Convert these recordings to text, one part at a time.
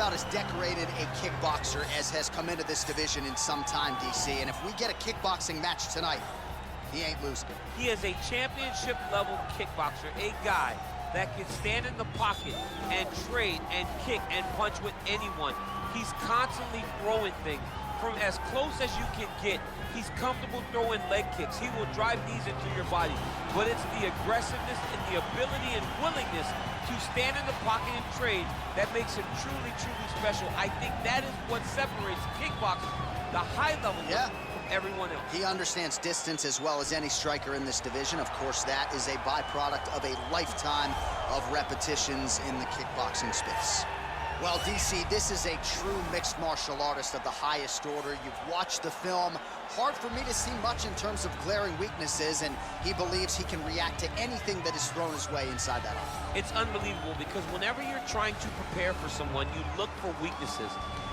about as decorated a kickboxer as has come into this division in some time, DC. And if we get a kickboxing match tonight, he ain't losing. He is a championship-level kickboxer, a guy that can stand in the pocket and trade and kick and punch with anyone. He's constantly throwing things from as close as you can get. He's comfortable throwing leg kicks. He will drive these into your body. But it's the aggressiveness and the ability and willingness to stand in the pocket and trade that makes him truly, truly special. I think that is what separates kickboxing, the high level, from everyone else. He understands distance as well as any striker in this division. Of course, that is a byproduct of a lifetime of repetitions in the kickboxing space. Well, DC, this is a true mixed martial artist of the highest order. You've watched the film. Hard for me to see much in terms of glaring weaknesses, and he believes he can react to anything that is thrown his way inside that arm. It's unbelievable because whenever you're trying to prepare for someone, you look for weaknesses.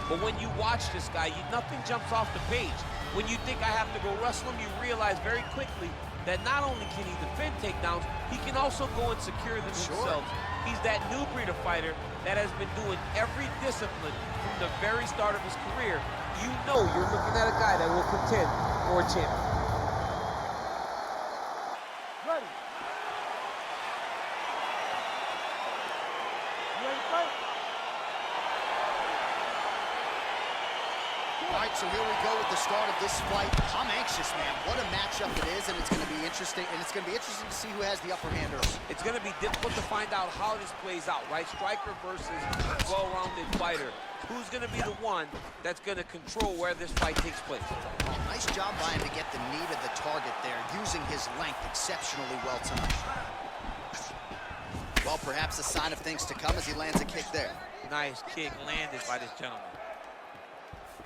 But when you watch this guy, nothing jumps off the page. When you think I have to go wrestle him, you realize very quickly that not only can he defend takedowns, he can also go and secure them himself. He's that new breed of fighter that has been doing every discipline from the very start of his career. You know you're looking at a guy that will contend for a champion. Ready. You ready to fight? All right, so here we go with the start of this fight. I'm anxious, man. What a matchup it is, and it's going to be interesting. And it's going to be interesting to see who has the upper hand early. It's going to be difficult to find out how this plays out, right? Striker versus well-rounded fighter. Who's going to be the one that's going to control where this fight takes place? Oh, nice job by him to get the knee to the target there, using his length exceptionally well tonight. Well, perhaps a sign of things to come as he lands a kick there. Nice kick landed by this gentleman.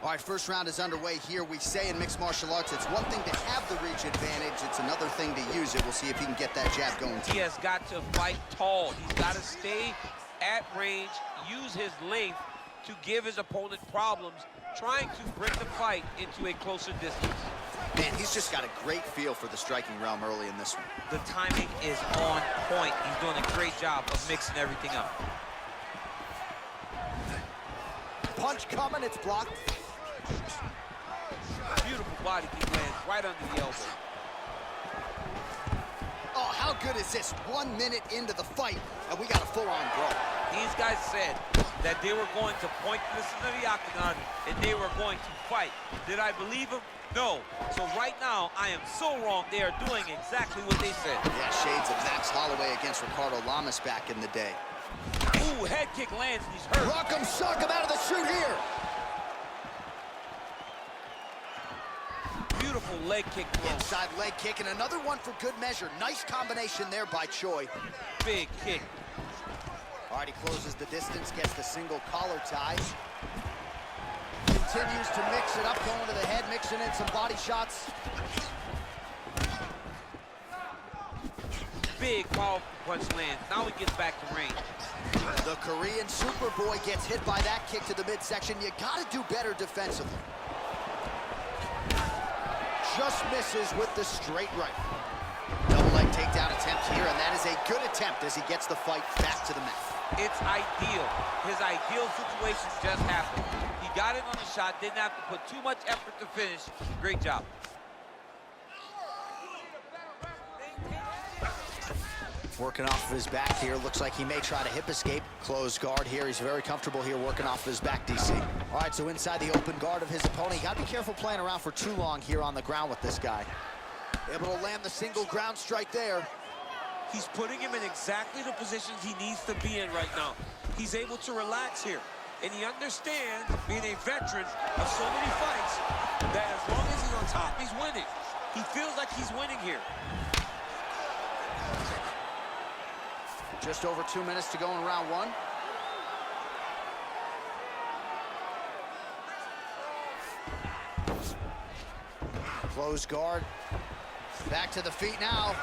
All right, first round is underway here. We say in mixed martial arts, it's one thing to have the reach advantage. It's another thing to use it. We'll see if he can get that jab going. He has got to fight tall. He's got to stay at range, use his length to give his opponent problems, trying to bring the fight into a closer distance. Man, he's just got a great feel for the striking realm early in this one. The timing is on point. He's doing a great job of mixing everything up. Punch coming, it's blocked. Beautiful body kick lands right under the elbow. Oh, how good is this? 1 minute into the fight, and we got a full-on brawl. These guys said that they were going to point this into the octagon and they were going to fight. Did I believe them? No. So right now, I am so wrong. They are doing exactly what they said. Yeah, shades of Max Holloway against Ricardo Lamas back in the day. Ooh, head kick lands and he's hurt. Rock him, suck him out of the chute here. Beautiful leg kick throw. Inside leg kick, and another one for good measure. Nice combination there by Choi. Big kick. All right, he closes the distance, gets the single collar tie. Continues to mix it up, going to the head, mixing in some body shots. Big, powerful punch lands. Now he gets back to range. The Korean Superboy gets hit by that kick to the midsection. You gotta do better defensively. Just misses with the straight right. Double leg takedown attempt here, and that is a good attempt as he gets the fight back to the mat. It's ideal. His ideal situation just happened. He got it on the shot, didn't have to put too much effort to finish. Great job. Working off of his back here. Looks like he may try to hip escape. Closed guard here. He's very comfortable here working off of his back, DC. All right, so inside the open guard of his opponent. You got to be careful playing around for too long here on the ground with this guy. Able to land the single ground strike there. He's putting him in exactly the positions he needs to be in right now. He's able to relax here. And he understands, being a veteran of so many fights, that as long as he's on top, he's winning. He feels like he's winning here. Just over 2 minutes to go in round one. Closed guard. Back to the feet now.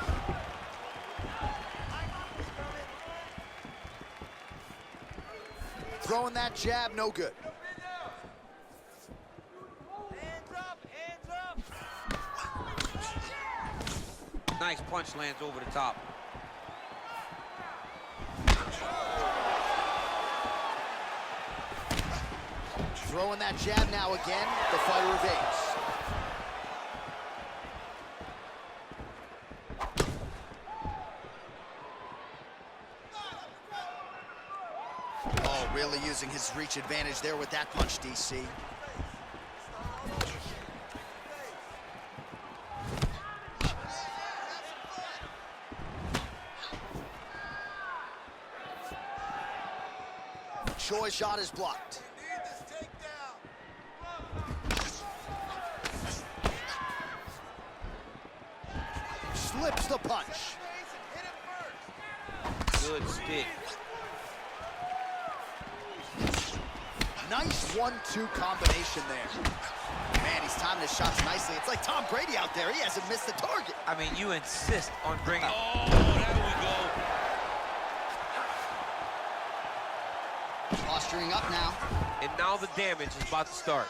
Throwing that jab, no good. Hands up, hands up. Nice punch lands over the top. throwing that jab now again. The fighter evades. Oh, really using his reach advantage there with that punch, DC. Choi's shot is blocked. Slips the punch. Good stick. Nice 1-2 combination there. Man, he's timing his shots nicely. It's like Tom Brady out there. He hasn't missed the target. I mean, you insist on bringing... Oh, there we go. Posturing up now. And now the damage is about to start.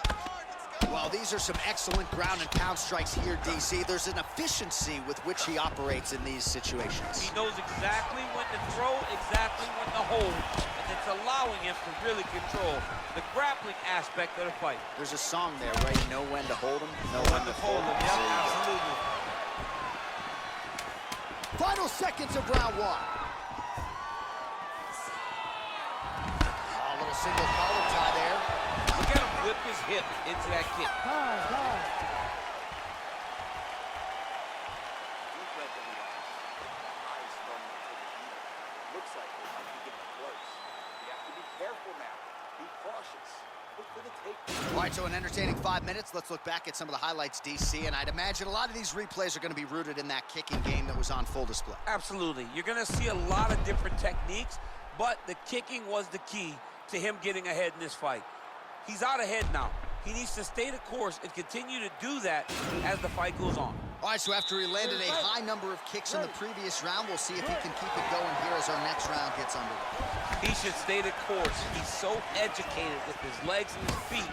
Well, these are some excellent ground and pound strikes here, DC. There's an efficiency with which he operates in these situations. He knows exactly when to throw, exactly when to hold, and it's allowing him to really control the grappling aspect of the fight. There's a song there, right? Know when to hold him, know when to fold him. Yeah, absolutely. Final seconds of round one. A little single collar tie there. Look at him whip his hip into that kick. Time. Looks like they might be getting close. You have to be careful now. Be cautious. Look for the take. All right, so an entertaining 5 minutes. Let's look back at some of the highlights, DC, and I'd imagine a lot of these replays are going to be rooted in that kicking game that was on full display. Absolutely. You're going to see a lot of different techniques, but the kicking was the key to him getting ahead in this fight. He's out ahead now. He needs to stay the course and continue to do that as the fight goes on. All right, so after he landed a high number of kicks in the previous round, we'll see if he can keep it going here as our next round gets underway. He should stay the course. He's so educated with his legs and his feet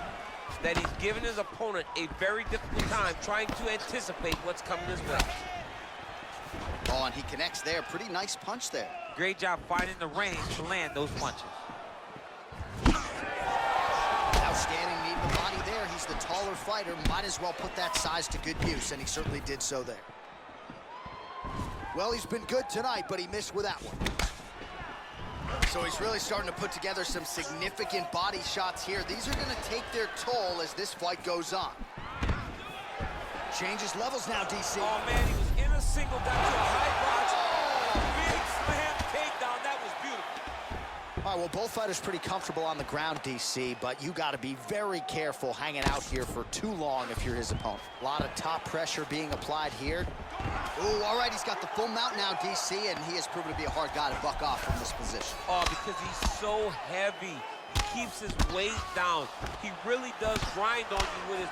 that he's given his opponent a very difficult time trying to anticipate what's coming his way. Oh, and he connects there. Pretty nice punch there. Great job finding the range to land those punches. Outstanding knee to the body there. He's the taller fighter. Might as well put that size to good use, and he certainly did so there. Well, he's been good tonight, but he missed with that one. So he's really starting to put together some significant body shots here. These are going to take their toll as this fight goes on. Changes levels now, DC. Oh, man, he was in a single down to a high box. Oh, big slam takedown. That was beautiful. All right, well, both fighters pretty comfortable on the ground, DC, but you got to be very careful hanging out here for too long if you're his opponent. A lot of top pressure being applied here. Ooh, all right, he's got the full mount now, DC, and he has proven to be a hard guy to buck off from this position. Oh, because he's so heavy. He keeps his weight down. He really does grind on you with his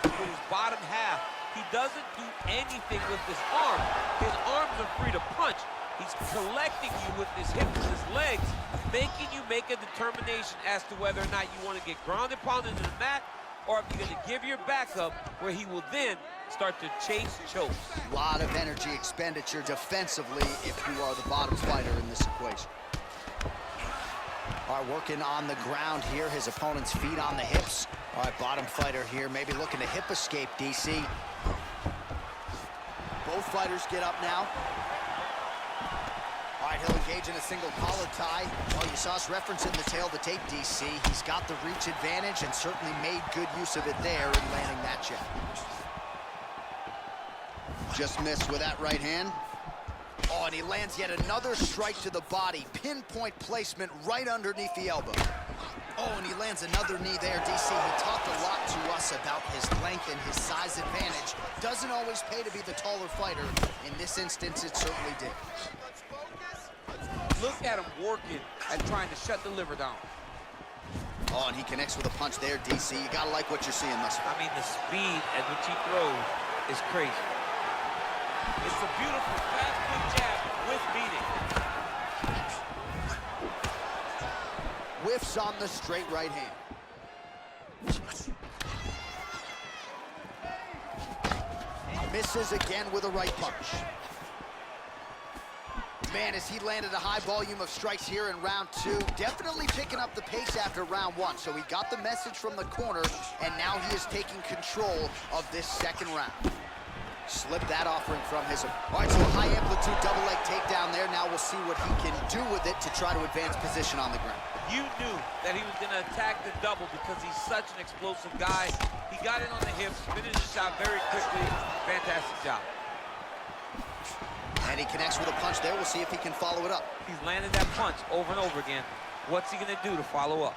bottom half. He doesn't do anything with his arms. His arms are free to punch. He's collecting you with his hips and his legs, making you make a determination as to whether or not you want to get grounded, pounded to the mat, or if you're going to give your back up, where he will then start to chase chokes. A lot of energy expenditure defensively if you are the bottom fighter in this equation. All right, working on the ground here. His opponent's feet on the hips. All right, bottom fighter here, maybe looking to hip escape, DC. Both fighters get up now. All right, he'll engage in a single collar tie. Well, you saw us referencing the tail of the tape, DC. He's got the reach advantage and certainly made good use of it there in landing that jab. Just missed with that right hand. Oh, and he lands yet another strike to the body. Pinpoint placement right underneath the elbow. Oh, and he lands another knee there, DC. He talked a lot to us about his length and his size advantage. Doesn't always pay to be the taller fighter. In this instance, it certainly did. Look at him working and trying to shut the liver down. Oh, and he connects with a punch there, DC. You gotta like what you're seeing thus far. I mean, the speed at which he throws is crazy. It's a beautiful fast quick jab with meaning. Whiffs on the straight right hand. Misses again with a right punch. Man, as he landed a high volume of strikes here in round 2, definitely picking up the pace after round 1. So he got the message from the corner, and now he is taking control of this second round. Slipped that offering from his... All right, so a high amplitude double leg takedown there. Now we'll see what he can do with it to try to advance position on the ground. You knew that he was going to attack the double because he's such an explosive guy. He got in on the hips, finished the shot very quickly. Fantastic job. And he connects with a punch there. We'll see if he can follow it up. He's landed that punch over and over again. What's he going to do to follow up?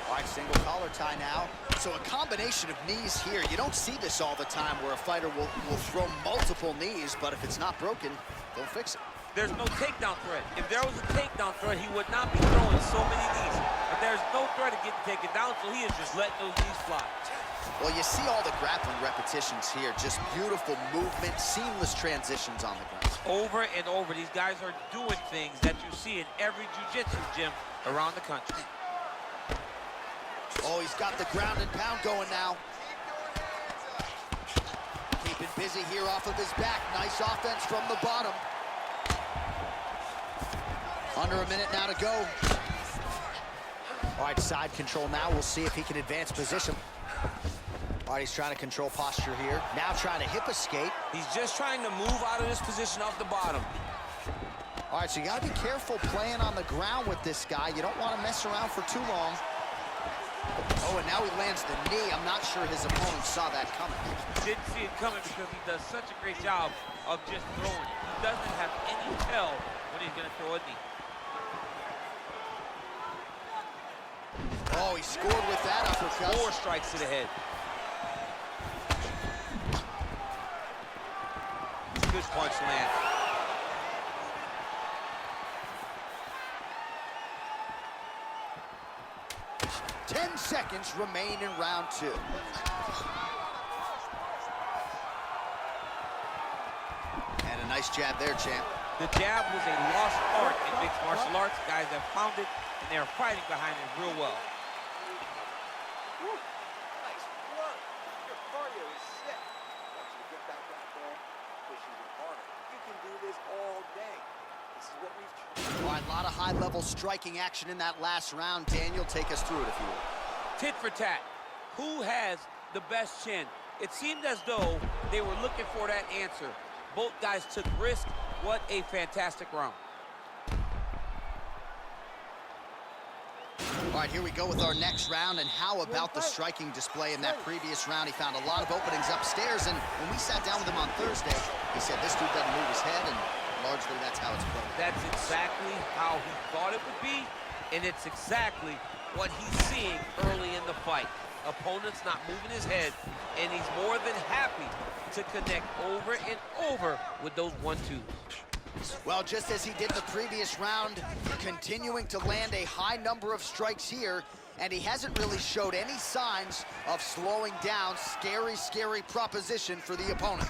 All right, single collar tie now. So a combination of knees here. You don't see this all the time where a fighter will throw multiple knees, but if it's not broken, don't fix it. There's no takedown threat. If there was a takedown threat, he would not be throwing so many knees. But there's no threat of getting taken down, so he is just letting those knees fly. Well, you see all the grappling repetitions here. Just beautiful movement, seamless transitions on the ground. Over and over, these guys are doing things that you see in every jiu-jitsu gym around the country. Oh, he's got the ground and pound going now. Keeping busy here off of his back. Nice offense from the bottom. Under a minute now to go. All right, side control now. We'll see if he can advance position. All right, he's trying to control posture here. Now trying to hip escape. He's just trying to move out of this position off the bottom. All right, so you gotta be careful playing on the ground with this guy. You don't want to mess around for too long. Oh, and now he lands the knee. I'm not sure his opponent saw that coming. Didn't see it coming because he does such a great job of just throwing it. He doesn't have any tell when he's gonna throw a knee. Oh, he scored with that uppercut. 4 strikes to the head. Good punch land. Ten seconds remain in round 2. And a nice jab there, champ. The jab was a lost art in mixed martial arts. Guys have found it, and they're fighting behind it real well. Woo. Nice work. Your cardio is sick. Once you get back out there, push even harder. You can do this all day. This is what we've tried. All right, a lot of high-level striking action in that last round. Daniel, take us through it if you will. Tit for tat. Who has the best chin? It seemed as though they were looking for that answer. Both guys took risk. What a fantastic round. All right, here we go with our next round, and how about the striking display in that previous round? He found a lot of openings upstairs, and when we sat down with him on Thursday, he said this dude doesn't move his head, and largely that's how it's played. That's exactly how he thought it would be, and it's exactly what he's seeing early in the fight. Opponent's not moving his head, and he's more than happy to connect over and over with those 1-2s. Well, just as he did the previous round, continuing to land a high number of strikes here, and he hasn't really showed any signs of slowing down. Scary, scary proposition for the opponent.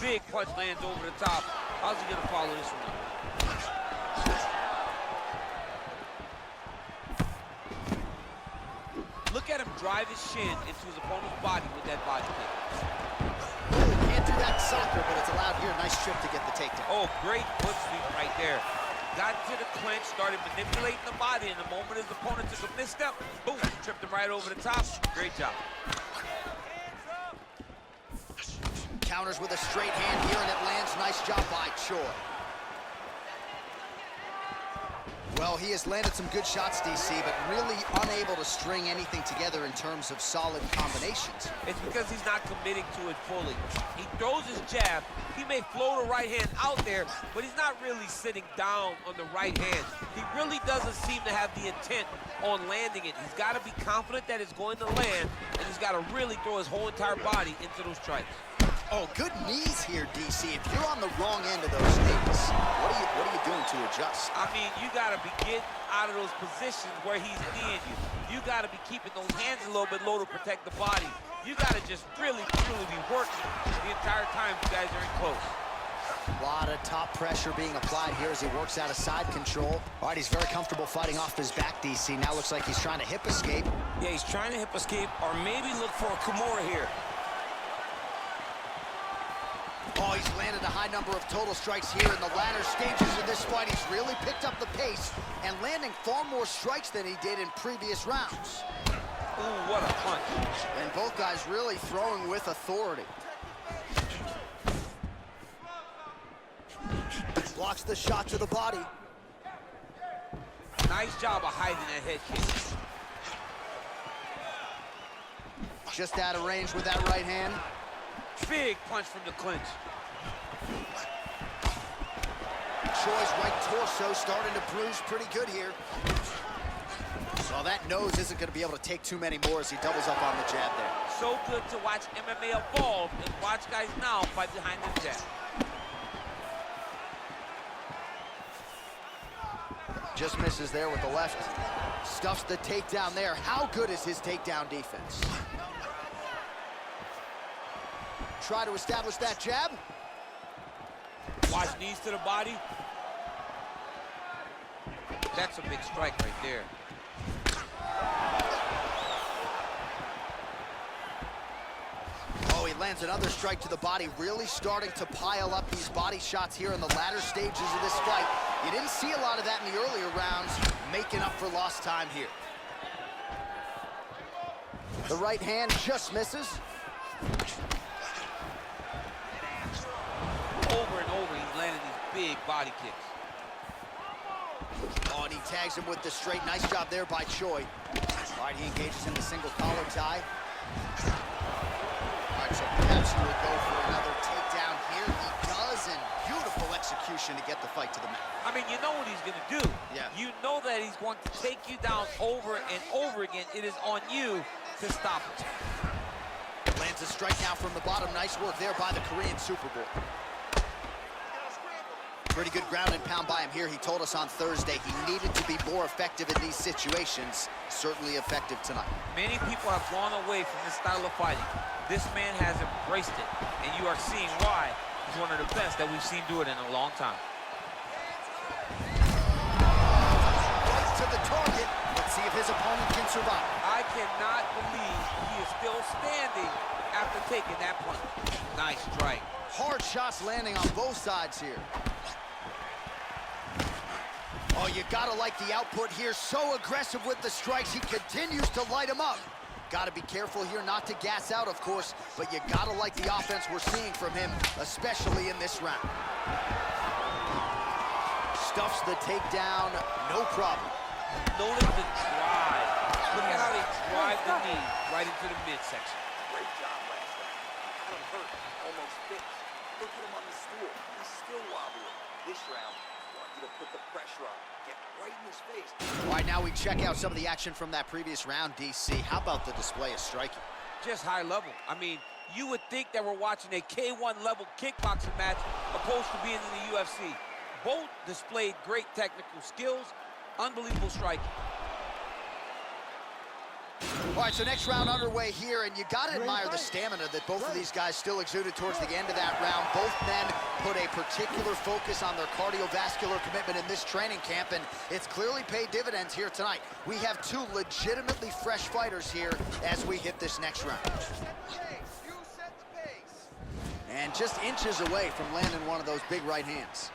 Big punch lands over the top. How's he gonna follow this one up? Look at him drive his shin into his opponent's body with that body kick. Can't do that in soccer, but it's allowed here. Nice trip to get the takedown. Oh, great foot sweep right there. Got to the clinch, started manipulating the body, and the moment his opponent took a misstep, boom, tripped him right over the top. Great job. Counters with a straight hand here, and it lands. Nice job by Choi. Well, he has landed some good shots, DC, but really unable to string anything together in terms of solid combinations. It's because he's not committing to it fully. He throws his jab. He may float a right hand out there, but he's not really sitting down on the right hand. He really doesn't seem to have the intent on landing it. He's got to be confident that it's going to land, and he's got to really throw his whole entire body into those strikes. Oh, good knees here, DC. If you're on the wrong end of those knees, what are you doing to adjust? I mean, you got to be getting out of those positions where he's kneeing you. You got to be keeping those hands a little bit low to protect the body. You got to just really, truly be working the entire time you guys are in close. A lot of top pressure being applied here as he works out of side control. All right, he's very comfortable fighting off his back, DC. Now looks like he's trying to hip escape. Yeah, he's trying to hip escape or maybe look for a Kimura here. Oh, he's landed a high number of total strikes here in the latter stages of this fight. He's really picked up the pace and landing far more strikes than he did in previous rounds. Ooh, what a punch. And both guys really throwing with authority. Blocks the shot to the body. Nice job of hiding that head kick. Just out of range with that right hand. Big punch from the clinch. Choi's right torso starting to bruise pretty good here. So that nose isn't going to be able to take too many more as he doubles up on the jab there. So good to watch MMA evolve and watch guys now fight behind the jab. Just misses there with the left. Stuffs the takedown there. How good is his takedown defense? Try to establish that jab. Watch knees to the body. That's a big strike right there. Oh, he lands another strike to the body, really starting to pile up these body shots here in the latter stages of this fight. You didn't see a lot of that in the earlier rounds, making up for lost time here. The right hand just misses. Over and over, he's landing these big body kicks. Oh, and he tags him with the straight. Nice job there by Choi. All right, he engages in the single collar tie. All right, so perhaps he will go for another takedown here. He does, and beautiful execution to get the fight to the mat. I mean, you know what he's going to do. Yeah. You know that he's going to take you down over and over again. It is on you to stop it. Lands a strike now from the bottom. Nice work there by the Korean Super Bowl. Pretty good ground and pound by him here. He told us on Thursday he needed to be more effective in these situations. Certainly effective tonight. Many people have gone away from this style of fighting. This man has embraced it, and you are seeing why he's one of the best that we've seen do it in a long time. Right to the target. Let's see if his opponent can survive. I cannot believe he is still standing after taking that punch. Nice strike. Hard shots landing on both sides here. Oh, you gotta like the output here. So aggressive with the strikes. He continues to light him up. Gotta be careful here not to gas out, of course, but you gotta like the offense we're seeing from him, especially in this round. Stuffs the takedown, no problem. Notice the drive. Look at how they drive the knee right into the midsection. Great job last round. Got him hurt, almost fixed. Look at him on the stool. He's still wobbly. This round, I want you to put the pressure on. Get right in his face. All right, now we check out some of the action from that previous round, DC. How about the display of striking? Just high level. I mean, you would think that we're watching a K1 level kickboxing match opposed to being in the UFC. Both displayed great technical skills, unbelievable striking. All right, so next round underway here, and you got to admire the stamina that both of these guys still exuded towards the end of that round. Both men put a particular focus on their cardiovascular commitment in this training camp, and it's clearly paid dividends here tonight. We have two legitimately fresh fighters here as we hit this next round. And just inches away from landing one of those big right hands.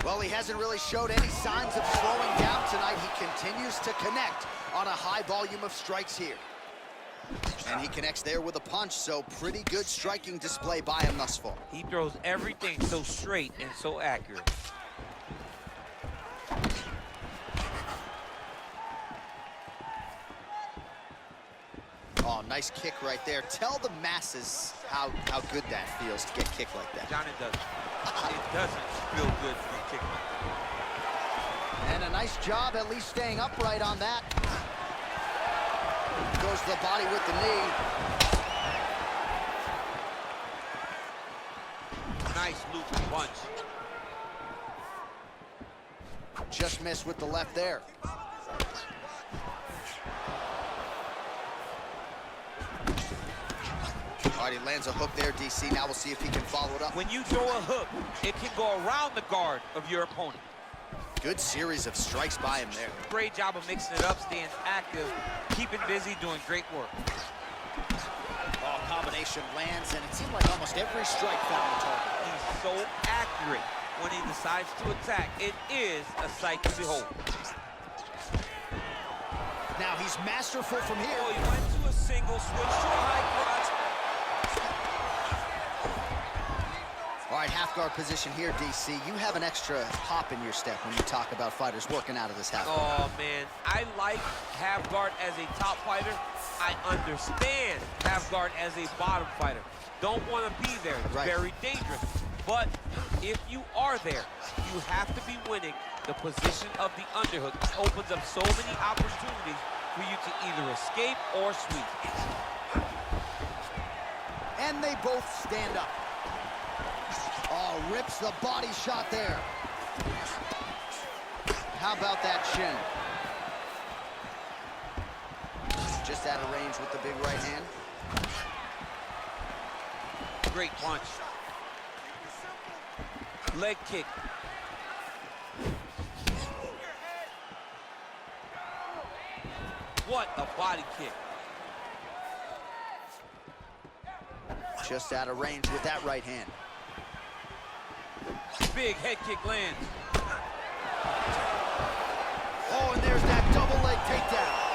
Well, he hasn't really showed any signs of slowing down tonight. He continues to connect on a high volume of strikes here. And he connects there with a punch, so pretty good striking display by him thus far. He throws everything so straight and so accurate. Oh, nice kick right there. Tell the masses how good that feels to get kicked like that. John, it doesn't. It doesn't feel good to be kicked like that. And a nice job at least staying upright on that. Goes to the body with the knee. Nice looping punch. Just missed with the left there. All right, he lands a hook there, DC. Now we'll see if he can follow it up. When you throw a hook, it can go around the guard of your opponent. Good series of strikes by him there. Great job of mixing it up, staying active, keeping busy, doing great work. Oh, combination lands, and it seemed like almost every strike found the target. He's so accurate when he decides to attack. It is a sight to behold. Now he's masterful from here. Oh, he went to a single, switch to a high crotch. All right, half guard position here, DC. You have an extra hop in your step when you talk about fighters working out of this half guard. Oh, man. I like half guard as a top fighter. I understand half guard as a bottom fighter. Don't want to be there. It's very dangerous. But if you are there, you have to be winning the position of the underhook. It opens up so many opportunities for you to either escape or sweep. And they both stand up. Oh, rips the body shot there. How about that shin? Just out of range with the big right hand. Great punch. Leg kick. What a body kick. Just out of range with that right hand. Big head kick lands. Oh, and there's that double leg takedown.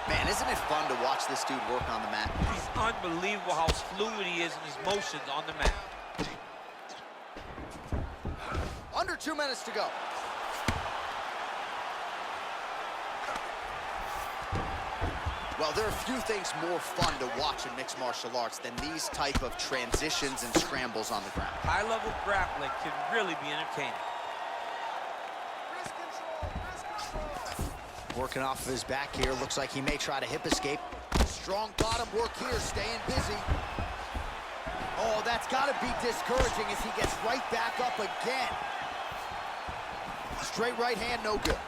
Man, isn't it fun to watch this dude work on the mat? He's unbelievable how fluid he is in his motions on the mat. Under 2 minutes to go. Well, there are few things more fun to watch in mixed martial arts than these type of transitions and scrambles on the ground. High-level grappling can really be entertaining. Working off of his back here, looks like he may try to hip escape. Strong bottom work here, staying busy. Oh, that's got to be discouraging as he gets right back up again. Straight right hand, no good.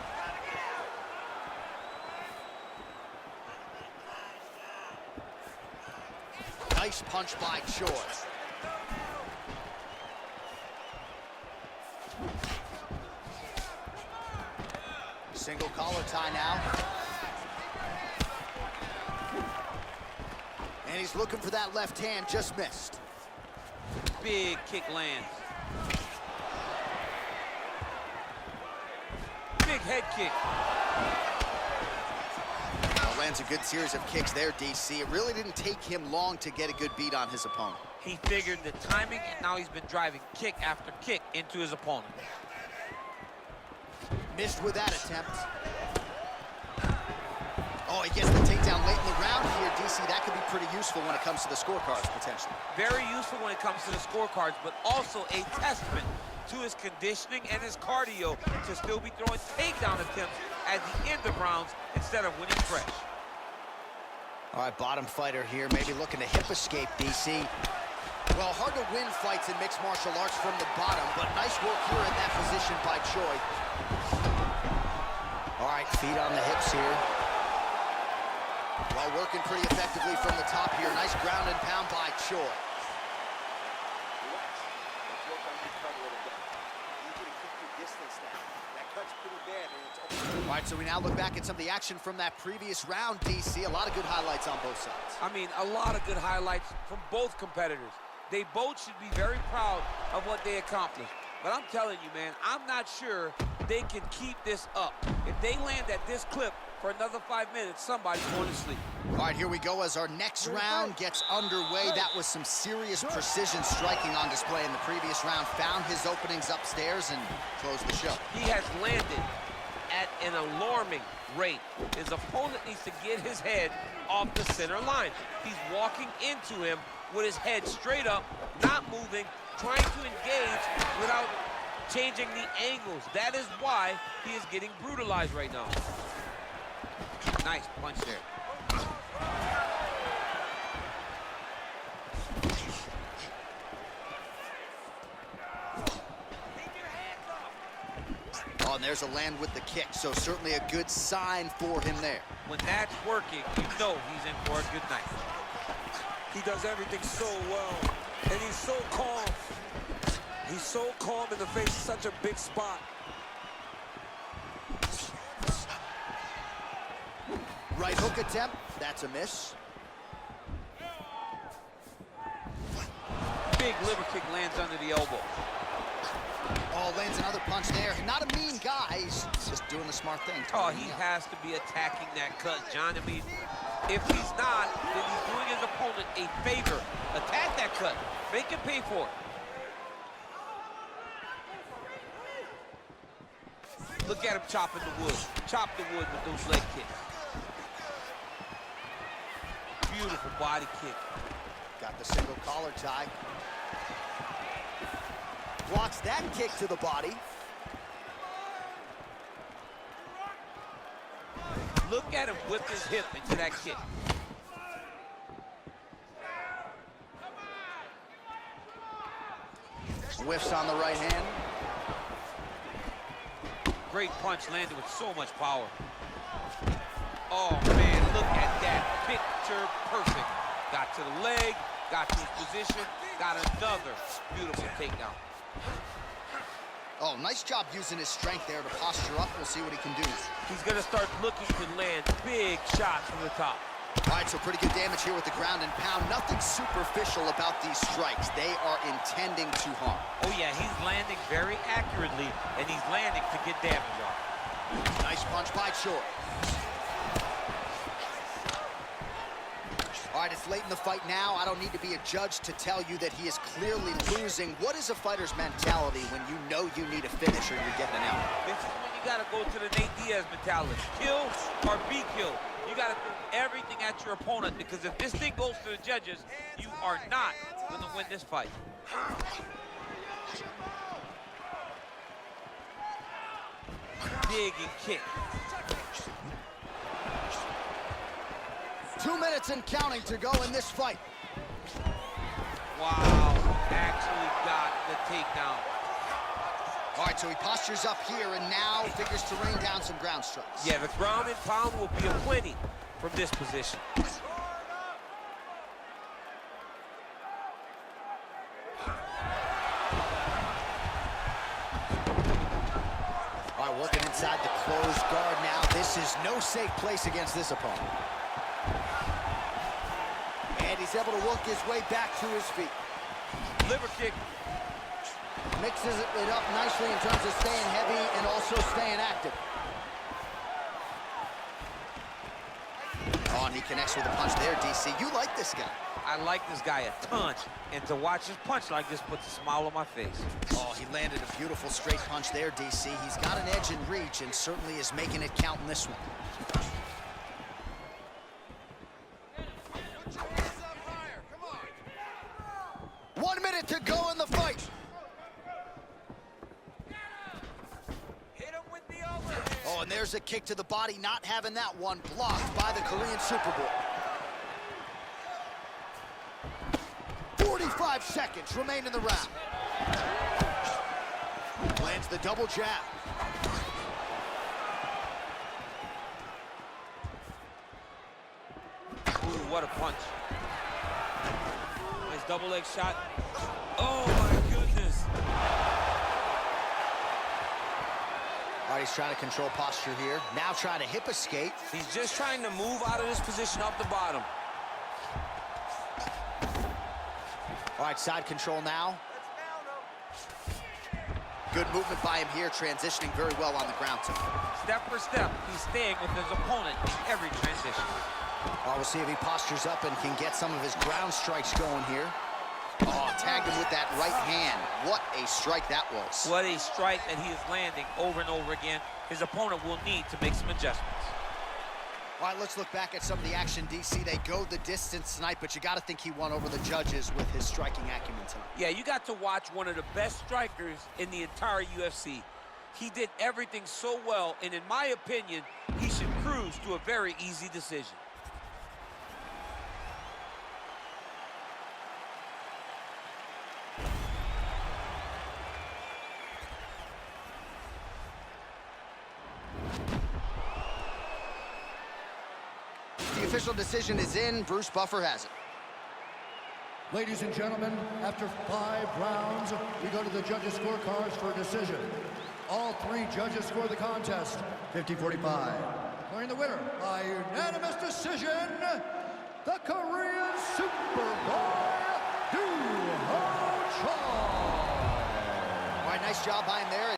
Nice punch by Choi. Single collar tie now. And he's looking for that left hand, just missed. Big kick lands. Big head kick. Lands a good series of kicks there, DC. It really didn't take him long to get a good beat on his opponent. He figured the timing, and now he's been driving kick after kick into his opponent. Missed with that attempt. Oh, he gets the takedown late in the round here, DC. That could be pretty useful when it comes to the scorecards, potentially. Very useful when it comes to the scorecards, but also a testament to his conditioning and his cardio to still be throwing takedown attempts at the end of rounds instead of winning fresh. All right, bottom fighter here, maybe looking to hip escape, DC. Well, hard to win fights in mixed martial arts from the bottom, but nice work here in that position by Choi. All right, feet on the hips here. Well, working pretty effectively from the top here. Nice ground and pound by Choi. All right, so we now look back at some of the action from that previous round, DC. A lot of good highlights on both sides. I mean, a lot of good highlights from both competitors. They both should be very proud of what they accomplished. But I'm telling you, man, I'm not sure they can keep this up. If they land at this clip for another 5 minutes, somebody's going to sleep. All right, here we go as our next round gets underway. That was some serious precision striking on display in the previous round. Found his openings upstairs and closed the show. He has landed at an alarming rate. His opponent needs to get his head off the center line. He's walking into him with his head straight up, not moving, trying to engage without changing the angles. That is why he is getting brutalized right now. Nice punch there. Oh, and there's a land with the kick, so certainly a good sign for him there. When that's working, you know he's in for a good night. He does everything so well, and he's so calm. He's so calm in the face of such a big spot. Right hook attempt, that's a miss. Big liver kick lands under the elbow. Oh, lands another punch there. Not a mean guy, he's just doing the smart thing. Oh, he has to be attacking that cut, John. I mean, if he's not, then he's doing his opponent a favor. Attack that cut. Make him pay for it. Look at him chopping the wood. Chop the wood with those leg kicks. Beautiful body kick. Got the single collar tie. Blocks that kick to the body. Look at him whip his hip into that kick. Whiffs on the right hand. Great punch landed with so much power. Oh, man, look at that. Picture perfect. Got to the leg, got to his position, got another beautiful takedown. Oh, nice job using his strength there to posture up. We'll see what he can do. He's going to start looking to land big shots from the top. All right, so pretty good damage here with the ground and pound. Nothing superficial about these strikes. They are intending to harm. Oh, yeah, he's landing very accurately, and he's landing to get damage off. Nice punch by Choi. All right, it's late in the fight now. I don't need to be a judge to tell you that he is clearly losing. What is a fighter's mentality when you know you need a finish or you're getting an out? This is when you got to go to the Nate Diaz mentality. Kill or be killed. You got to throw everything at your opponent, because if this thing goes to the judges, you are not going to win this fight. Dig and kick. 2 minutes and counting to go in this fight. Wow, actually got the takedown. All right, so he postures up here and now figures to rain down some ground strikes. Yeah, the ground and pound will be aplenty from this position. All right, working inside the closed guard now. This is no safe place against this opponent. And he's able to work his way back to his feet. Liver kick. Mixes it up nicely in terms of staying heavy and also staying active. Oh, and he connects with a punch there, DC. You like this guy. I like this guy a ton, and to watch his punch like this puts a smile on my face. Oh, he landed a beautiful straight punch there, DC. He's got an edge in reach and certainly is making it count in this one. 1 minute to go in the fight. Oh, and there's a kick to the body, not having that one blocked by the Korean Superboy. 45 seconds remain in the round. Lands the double jab. Ooh, what a punch. Nice double leg shot. Oh, my goodness. All right, he's trying to control posture here. Now trying to hip escape. He's just trying to move out of this position up the bottom. All right, side control now. Good movement by him here, transitioning very well on the ground too. Step for step, he's staying with his opponent in every transition. Well, we'll see if he postures up and can get some of his ground strikes going here. Oh, tagged him with that right hand. What a strike that was. What a strike that he is landing over and over again. His opponent will need to make some adjustments. All right, let's look back at some of the action, DC. They go the distance tonight, but you got to think he won over the judges with his striking acumen tonight. Yeah, you got to watch one of the best strikers in the entire UFC. He did everything so well, and in my opinion, he should cruise to a very easy decision. The official decision is in. Bruce Buffer has it. Ladies and gentlemen, after 5 rounds, we go to the judges' scorecards for a decision. All 3 judges score the contest 50-45. declaring the winner by unanimous decision, the Korean Superboy, doohochoi. All right, nice job by him there.